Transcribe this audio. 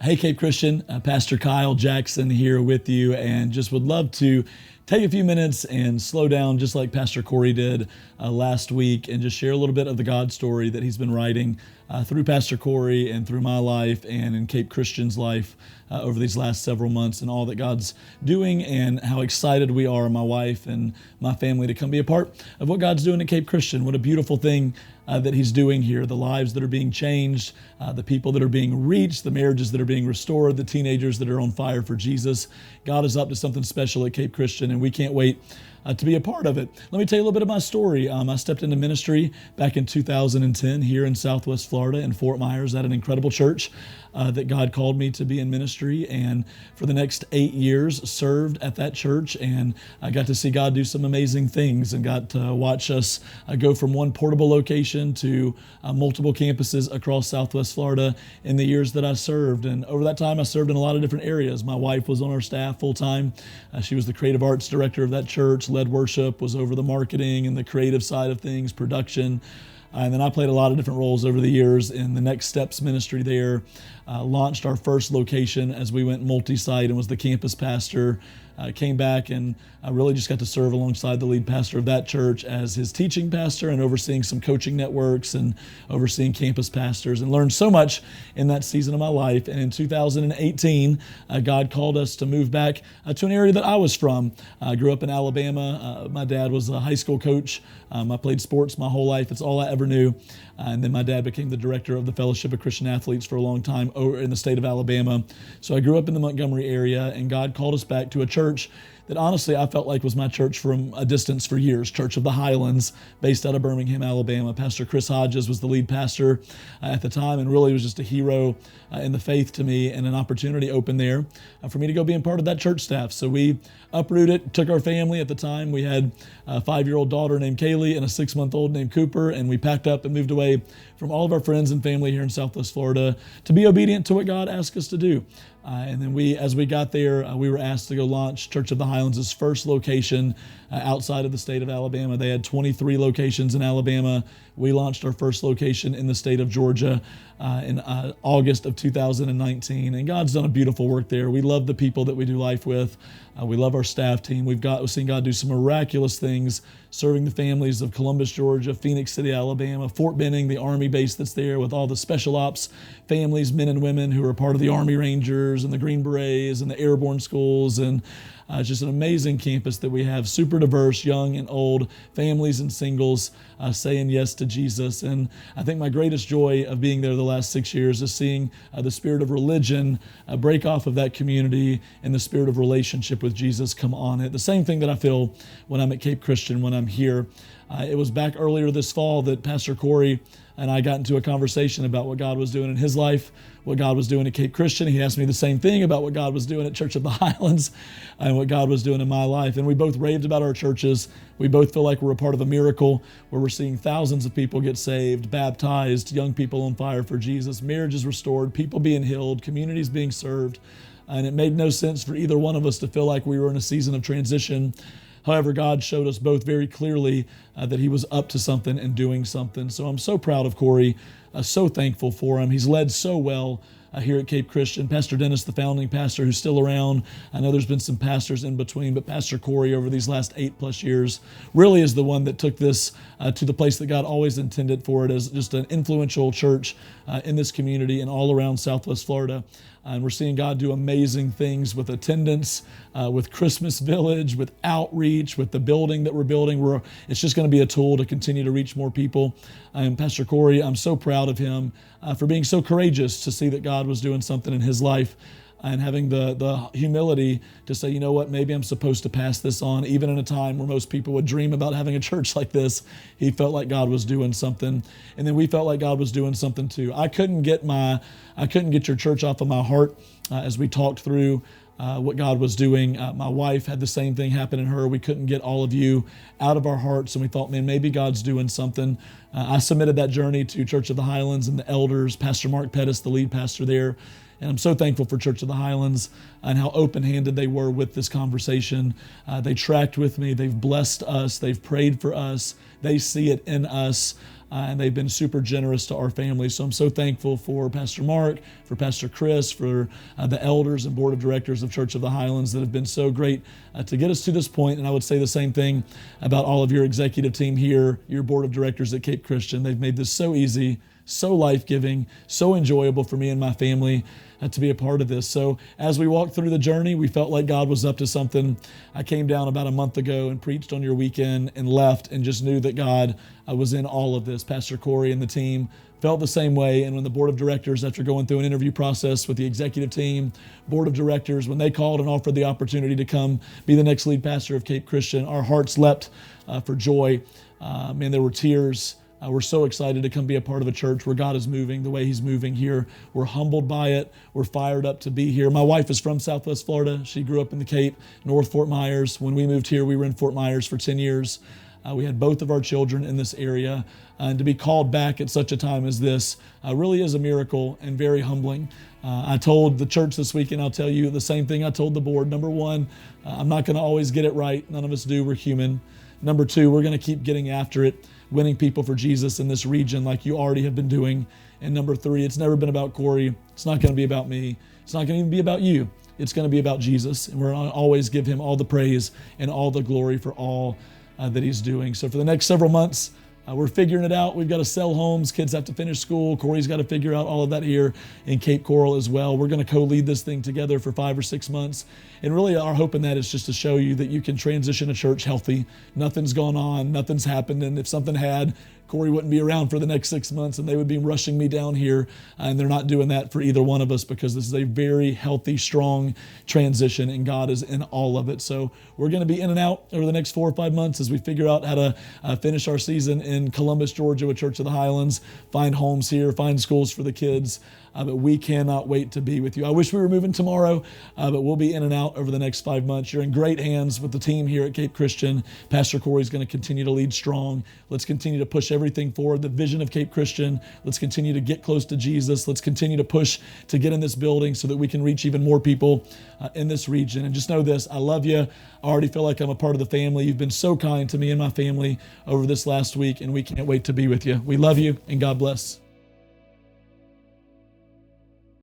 Hey, Cape Christian, Pastor Kyle Jackson here with you, and just would love to take a few minutes and slow down just like Pastor Corey did last week and just share a little bit of the God story that he's been writing through Pastor Corey and through my life and in Cape Christian's life over these last several months, and all that God's doing and how excited we are, my wife and my family, to come be a part of what God's doing at Cape Christian. What a beautiful thing that he's doing here, the lives that are being changed, the people that are being reached, the marriages that are being restored, the teenagers that are on fire for Jesus. God is up to something special at Cape Christian, and we can't wait to be a part of it. Let me tell you a little bit of my story. I stepped into ministry back in 2010 here in Southwest Florida in Fort Myers at an incredible church that God called me to be in ministry, and for the next 8 years served at that church, and I got to see God do some amazing things and got to watch us go from one portable location to multiple campuses across Southwest Florida in the years that I served. And over that time I served in a lot of different areas. My wife was on our staff full time. She was the creative arts director of that church, led worship, was over the marketing and the creative side of things, production. And then I played a lot of different roles over the years in the Next Steps ministry there. Launched our first location as we went multi-site and was the campus pastor. Came back and I really just got to serve alongside the lead pastor of that church as his teaching pastor and overseeing some coaching networks and overseeing campus pastors, and learned so much in that season of my life. And in 2018, God called us to move back to an area that I was from. I grew up in Alabama. My dad was a high school coach. I played sports my whole life. It's all I ever knew. And then my dad became the director of the Fellowship of Christian Athletes for a long time over in the state of Alabama. So I grew up in the Montgomery area, and God called us back to a church that honestly I felt like was my church from a distance for years, Church of the Highlands, based out of Birmingham, Alabama. Pastor Chris Hodges was the lead pastor at the time, and really was just a hero in the faith to me, and an opportunity opened there for me to go being part of that church staff. So we uprooted, took our family. At the time we had a 5-year-old daughter named Kaylee and a 6-month-old named Cooper, and we packed up and moved away from all of our friends and family here in Southwest Florida to be obedient to what God asked us to do. And then as we got there, we were asked to go launch Church of the Highlands' first location outside of the state of Alabama. They had 23 locations in Alabama. We launched our first location in the state of Georgia in August of 2019. And God's done a beautiful work there. We love the people that we do life with. We love our staff team. We've seen God do some miraculous things, serving the families of Columbus, Georgia, Phoenix City, Alabama, Fort Benning, the Army base that's there, with all the special ops families, men and women who are part of the Army Rangers and the Green Berets and the airborne schools. And it's just an amazing campus that we have, super diverse, young and old, families and singles saying yes to Jesus. And I think my greatest joy of being there the last 6 years is seeing the spirit of religion break off of that community and the spirit of relationship with Jesus come on it. The same thing that I feel when I'm at Cape Christian, when I'm here. It was back earlier this fall that Pastor Corey and I got into a conversation about what God was doing in his life, what God was doing at Cape Christian. He asked me the same thing about what God was doing at Church of the Highlands and what God was doing in my life. And we both raved about our churches. We both feel like we're a part of a miracle where we're seeing thousands of people get saved, baptized, young people on fire for Jesus, marriages restored, people being healed, communities being served. And it made no sense for either one of us to feel like we were in a season of transition. However, God showed us both very clearly that he was up to something and doing something. So I'm so proud of Corey, so thankful for him. He's led so well here at Cape Christian. Pastor Dennis, the founding pastor, who's still around. I know there's been some pastors in between, but Pastor Corey over these last 8+ years really is the one that took this to the place that God always intended for it, as just an influential church in this community and all around Southwest Florida. And we're seeing God do amazing things with attendance, with Christmas Village, with outreach, with the building that we're building. It's just going to be a tool to continue to reach more people. And Pastor Corey, I'm so proud of him for being so courageous to see that God was doing something in his life, and having the humility to say, you know what, maybe I'm supposed to pass this on, even in a time where most people would dream about having a church like this. He felt like God was doing something, and then we felt like God was doing something too. I couldn't get your church off of my heart as we talked through what God was doing. My wife had the same thing happen in her. We couldn't get all of you out of our hearts, and we thought, man, maybe God's doing something. I submitted that journey to Church of the Highlands and the elders, Pastor Mark Pettis, the lead pastor there. And I'm so thankful for Church of the Highlands and how open-handed they were with this conversation. They tracked with me. They've blessed us. They've prayed for us. They see it in us. and they've been super generous to our family. So I'm so thankful for Pastor Mark, for Pastor Chris, for the elders and board of directors of Church of the Highlands that have been so great to get us to this point. And I would say the same thing about all of your executive team here, your board of directors at Cape Christian. They've made this so easy, so life-giving, so enjoyable for me and my family to be a part of this. So as we walked through the journey, we felt like God was up to something. I came down about a month ago and preached on your weekend and left and just knew that God was in all of this. Pastor Corey and the team felt the same way. And when the board of directors, after going through an interview process with the executive team, board of directors, when they called and offered the opportunity to come be the next lead pastor of Cape Christian, our hearts leapt for joy. Man, there were tears. We're so excited to come be a part of a church where God is moving the way He's moving here. We're humbled by it. We're fired up to be here. My wife is from Southwest Florida. She grew up in the Cape, North Fort Myers. When we moved here, we were in Fort Myers for 10 years. We had both of our children in this area. And to be called back at such a time as this really is a miracle and very humbling. I told the church this weekend, I'll tell you the same thing I told the board. Number one, I'm not going to always get it right. None of us do. We're human. Number two, we're going to keep getting after it, winning people for Jesus in this region like you already have been doing. And number three, it's never been about Corey. It's not going to be about me. It's not going to even be about you. It's going to be about Jesus. And we're going to always give Him all the praise and all the glory for all that He's doing. So for the next several months, we're figuring it out. We've got to sell homes. Kids have to finish school. Corey's got to figure out all of that here in Cape Coral as well. We're going to co-lead this thing together for 5 or 6 months. And really our hope in that is just to show you that you can transition a church healthy. Nothing's gone on. Nothing's happened. And if something had, Corey wouldn't be around for the next 6 months and they would be rushing me down here. And they're not doing that for either one of us because this is a very healthy, strong transition and God is in all of it. So we're going to be in and out over the next 4 or 5 months as we figure out how to finish our season in Columbus, Georgia with Church of the Highlands, find homes here, find schools for the kids. But we cannot wait to be with you. I wish we were moving tomorrow, but we'll be in and out over the next 5 months. You're in great hands with the team here at Cape Christian. Pastor Corey's going to continue to lead strong. Let's continue to push everything forward, the vision of Cape Christian. Let's continue to get close to Jesus. Let's continue to push to get in this building so that we can reach even more people in this region. And just know this, I love you. I already feel like I'm a part of the family. You've been so kind to me and my family over this last week, and we can't wait to be with you. We love you, and God bless.